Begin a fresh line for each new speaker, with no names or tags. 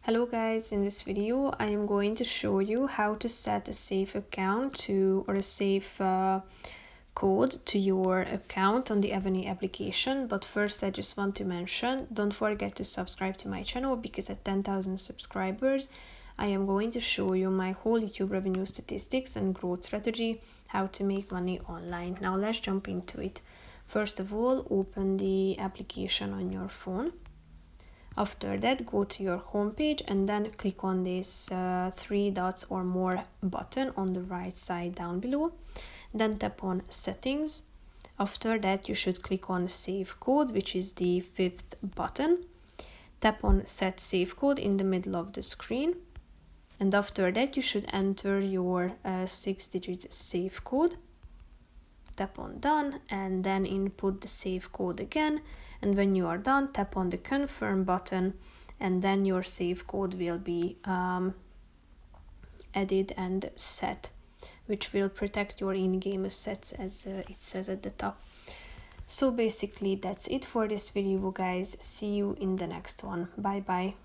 Hello guys, in this video I am going to show you how to set a safe account to or a safe code to your account on the Evony application. But first I just want to mention, don't forget to subscribe to my channel because at 10,000 subscribers I am going to show you my whole YouTube revenue statistics and growth strategy, how to make money online. Now let's jump into it. First of all, open the application on your phone. After that, go to your homepage and then click on this three dots or more button on the right side down below. Then tap on settings. After that, you should click on save code, which is the fifth button. Tap on set save code in the middle of the screen. And after that, you should enter your 6-digit save code. Tap on done and then input the save code again, and when you are done, tap on the confirm button and then your save code will be added and set, which will protect your in-game assets as it says at the top. So basically that's it for this video guys. See you in the next one. Bye bye.